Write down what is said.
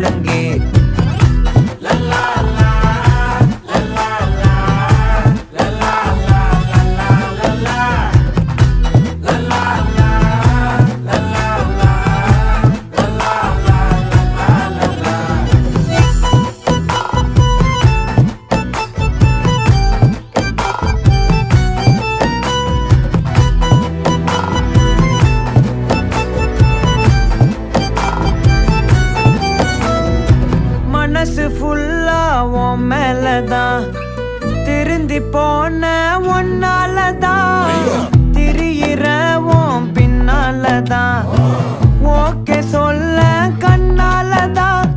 முழங்கே. மனசு ஃபுல்லா உன் மேலதான், திருந்தி போன ஒன்னாலதான், திரியிற உன் பின்னாலதான், ஓகே சொல்ல கண்ணாலதான்,